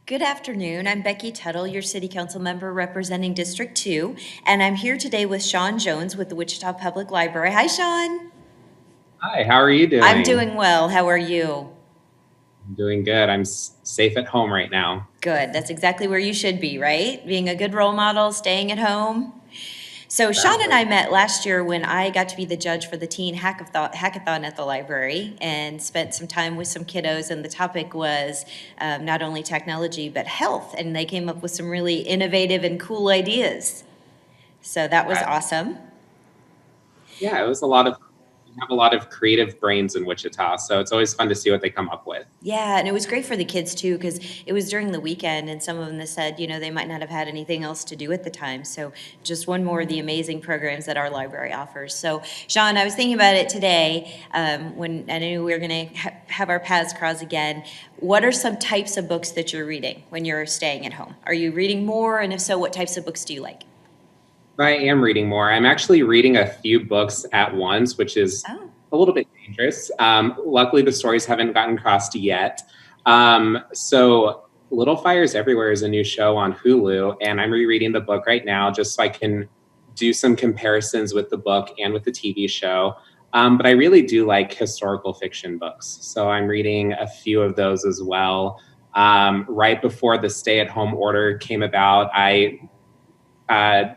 Good afternoon. I'm Becky Tuttle, your City Council member representing District 2, and I'm here today with Sean Jones with the Wichita Public Library. Hi, Sean. Hi, how are you I'm doing? doing well. How are you? I'm doing good. I'm safe at home right now. Good. That's exactly where you should be, right? Being a good role model, staying at home. So, Sean and Exactly. I met last year when I got to be the judge for the teen hackathon at the library and spent some time with some kiddos. And the topic was not only technology, but health. And they came up with some really innovative and cool ideas. So, that was Uh, awesome. yeah, it was a lot of, we have a lot of creative brains in Wichita, so it's always fun to see what they come up with. Yeah, and it was great for the kids too, because it was during the weekend, and some of them that said, they might not have had anything else to do at the time. So just one more of the amazing programs that our library offers. So, Sean, I was thinking about it today when I knew we were going to have our paths cross again. What are some types of books that you're reading when you're staying at home? Are you reading more, and if so, what types of books do you like? I am reading more. I'm actually reading a few books at once, which is Oh, a little bit dangerous. Luckily, the stories haven't gotten crossed yet. So, Little Fires Everywhere is a new show on Hulu, and I'm rereading the book right now just so I can do some comparisons with the book and with the TV show. But I really do like historical fiction books. So, I'm reading a few of those as well. Right before the stay at home order came about, I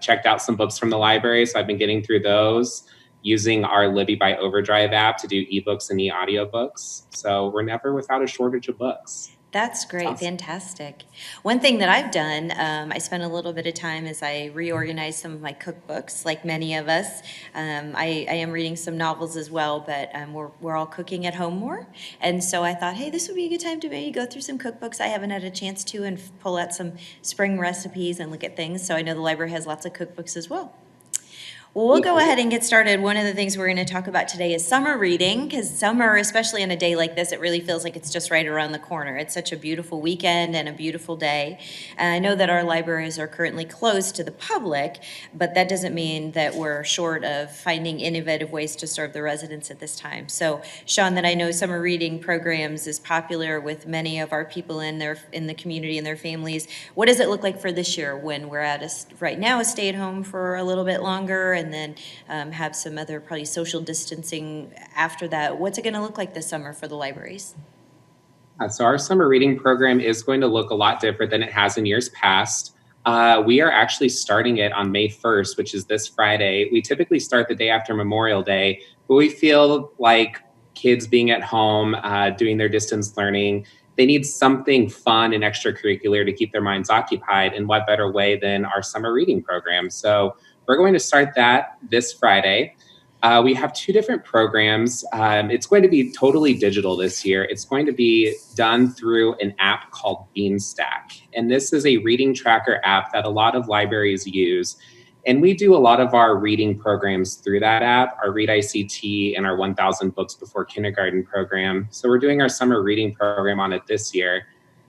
checked out some books from the library. So I've been getting through those using our Libby by Overdrive app to do ebooks and e-audiobooks. So we're never without a shortage of books. that's It's great, awesome. fantastic. One thing that I've done, I spent a little bit of time as I reorganized some of my cookbooks, like many of us. I am reading some novels as well, but we're all cooking at home more. And so I thought, hey, this would be a good time to maybe go through some cookbooks I haven't had a chance to and pull out some spring recipes and look at things. So I know the library has lots of cookbooks as well. Well, we'll go ahead and get started. One of the things we're going to talk about today is summer reading, because summer, especially on a day like this, it really feels like it's just right around the corner. It's such a beautiful weekend and a beautiful day. And I know that our libraries are currently closed to the public, but that doesn't mean that we're short of finding innovative ways to serve the residents at this time. So, Sean, that I know summer reading programs is popular with many of our people in the community and their families. What does it look like for this year when we're at right now a stay at home for a little bit longer, and then have some other probably social distancing after that? What's it going to look like this summer for the libraries? So our summer reading program is going to look a lot different than it has in years past. We are actually starting it on May 1st, which is this Friday. We typically start the day after Memorial Day, but we feel like kids being at home, doing their distance learning, they need something fun and extracurricular to keep their minds occupied. And what better way than our summer reading program? So we're going to start that this Friday. We have two different programs. It's going to be totally digital this year. It's going to be done through an app called Beanstack. And this is a reading tracker app that a lot of libraries use. And we do a lot of our reading programs through that app, our Read ICT and our 1,000 Books Before Kindergarten program. So we're doing our summer reading program on it this year.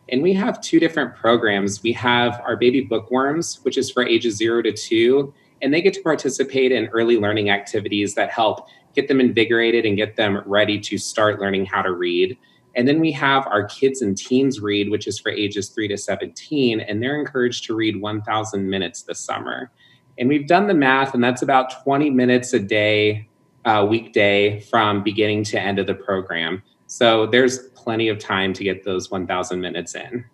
And we have two different programs. We have our Baby Bookworms, which is for ages 0 to 2, and they get to participate in early learning activities that help get them invigorated and get them ready to start learning how to read. And then we have our Kids and Teens Read, which is for ages 3 to 17, and they're encouraged to read 1,000 minutes this summer. And we've done the math, and that's about 20 minutes a day, weekday, from beginning to end of the program. So there's plenty of time to get those 1,000 minutes in.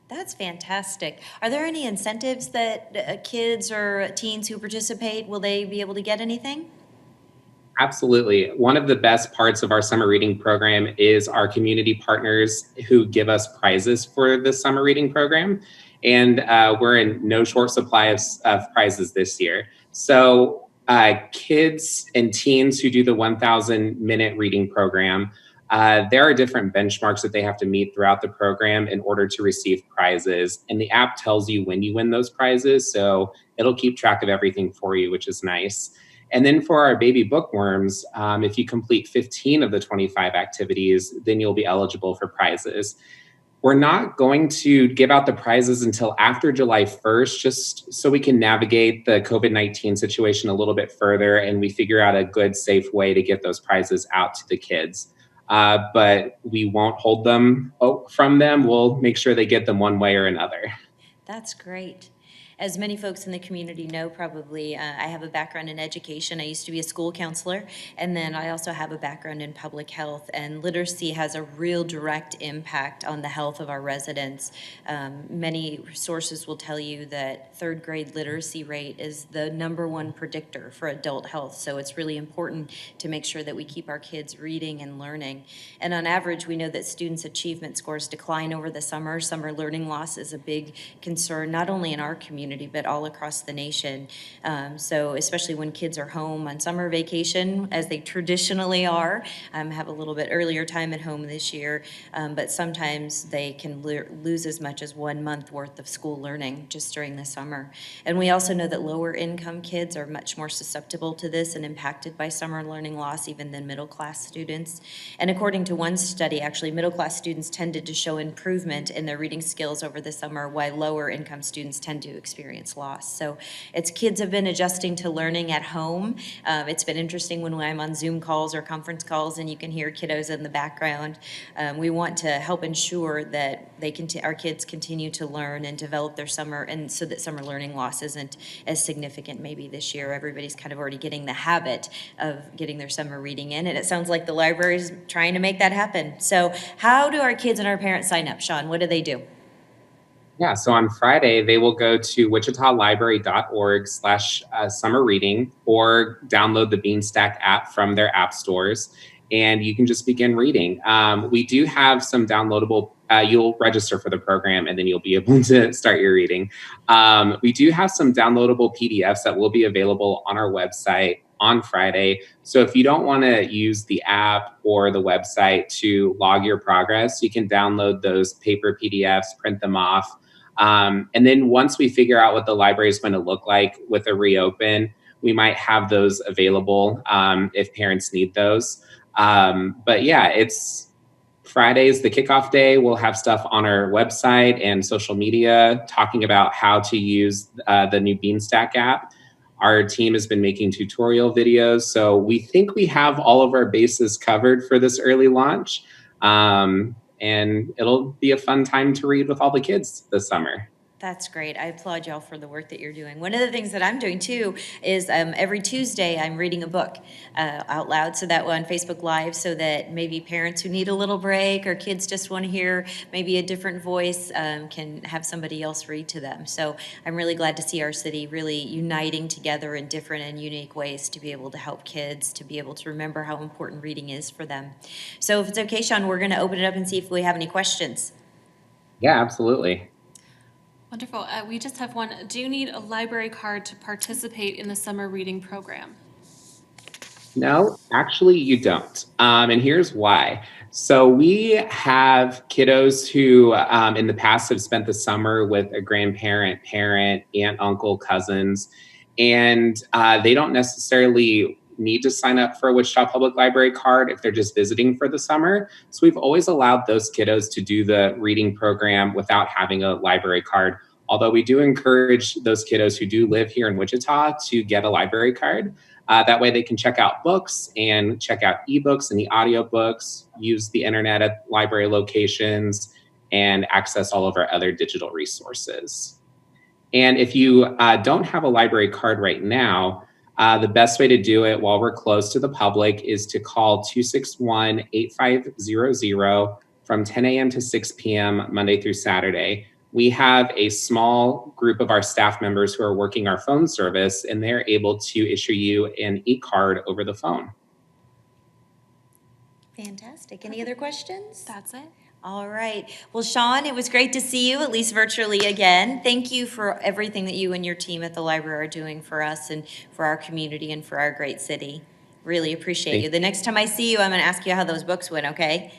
That's fantastic. Are there any incentives that kids or teens who participate, will they be able to get anything? Absolutely. One of the best parts of our summer reading program is our community partners who give us prizes for the summer reading program. And we're in no short supply of prizes this year. So, kids and teens who do the 1,000-minute reading program, there are different benchmarks that they have to meet throughout the program in order to receive prizes. And the app tells you when you win those prizes. So, it'll keep track of everything for you, which is nice. And then for our baby bookworms, if you complete 15 of the 25 activities, then you'll be eligible for prizes. We're not going to give out the prizes until after July 1st, just so we can navigate the COVID-19 situation a little bit further and we figure out a good, safe way to get those prizes out to the kids. but we won't hold them from them. We'll make sure they get them one way or another. That's great. As many folks in the community know, probably, I have a background in education. I used to be a school counselor, and then I also have a background in public health. And literacy has a real direct impact on the health of our residents. Many sources will tell you that third grade literacy rate is the #1 predictor for adult health. So it's really important to make sure that we keep our kids reading and learning. And on average, we know that students' achievement scores decline over the summer. Summer learning loss is a big concern, not only in our community, but all across the nation. So especially when kids are home on summer vacation, as they traditionally are, have a little bit earlier time at home this year, but sometimes they can lose as much as 1 month worth of school learning just during the summer. And we also know that lower income kids are much more susceptible to this and impacted by summer learning loss even than middle class students. And according to one study, actually middle class students tended to show improvement in their reading skills over the summer, while lower income students tend to experience loss. So it's kids have been adjusting to learning at home. It's been interesting when I'm on Zoom calls or conference calls and you can hear kiddos in the background. We want to help ensure that our kids continue to learn and develop their summer, and so that summer learning loss isn't as significant maybe this year. Everybody's kind of already getting the habit of getting their summer reading in, and it sounds like the library is trying to make that happen. So how do our kids and our parents sign up, Sean? What do they do? Yeah, so on Friday, they will go to wichitalibrary.org/summer reading or download the Beanstack app from their app stores, and you can just begin reading. We do have some downloadable, you'll register for the program and then you'll be able to start your reading. We do have some downloadable PDFs that will be available on our website on Friday. So if you don't want to use the app or the website to log your progress, you can download those paper PDFs, print them off. And then once we figure out what the library is going to look like with a reopen, we might have those available if parents need those. But yeah, it's Friday's the kickoff day. We'll have stuff on our website and social media talking about how to use the new Beanstack app. Our team has been making tutorial videos, so we think we have all of our bases covered for this early launch. And it'll be a fun time to read with all the kids this summer. That's great. I applaud y'all for the work that you're doing. One of the things that I'm doing too is every Tuesday I'm reading a book out loud, so that on Facebook Live, so that maybe parents who need a little break or kids just want to hear maybe a different voice can have somebody else read to them. So I'm really glad to see our city really uniting together in different and unique ways to be able to help kids to be able to remember how important reading is for them. So if it's okay, Sean, we're going to open it up and see if we have any questions. Yeah, absolutely. Wonderful. We just have one. Do you need a library card to participate in the summer reading program? No, actually, you don't. And here's why. So we have kiddos who in the past have spent the summer with a grandparent, parent, aunt, uncle, cousins, and they don't necessarily need to sign up for a Wichita Public Library card if they're just visiting for the summer. So we've always allowed those kiddos to do the reading program without having a library card. Although we do encourage those kiddos who do live here in Wichita to get a library card. That way they can check out books and check out ebooks and the audiobooks, use the internet at library locations, and access all of our other digital resources. And if you don't have a library card right now, the best way to do it while we're closed to the public is to call 261-8500 from 10 a.m. to 6 p.m. Monday through Saturday. We have a small group of our staff members who are working our phone service, and they're able to issue you an e-card over the phone. Fantastic. Any other questions? That's it. All right. Well, Sean, it was great to see you, at least virtually again. Thank you for everything that you and your team at the library are doing for us and for our community and for our great city. Really appreciate you. The next time I see you, I'm going to ask you how those books went, okay?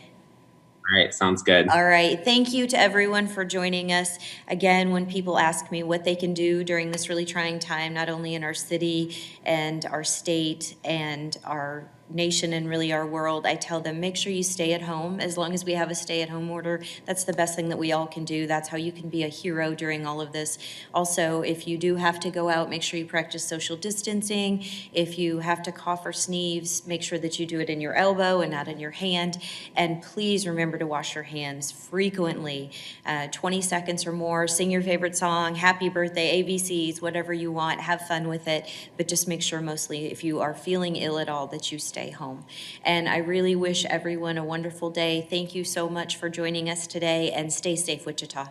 All right, sounds good. All right. Thank you to everyone for joining us. Again, when people ask me what they can do during this really trying time, not only in our city and our state and our nation and really our world, I tell them, make sure you stay at home. As long as we have a stay-at-home order, that's the best thing that we all can do. That's how you can be a hero during all of this. Also, if you do have to go out, make sure you practice social distancing. If you have to cough or sneeze, make sure that you do it in your elbow and not in your hand. And please remember to wash your hands frequently, 20 seconds or more. Sing your favorite song, happy birthday, ABCs, whatever you want. Have fun with it, but just make sure mostly if you are feeling ill at all that you stay home. And I really wish everyone a wonderful day. Thank you so much for joining us today, and stay safe, Wichita.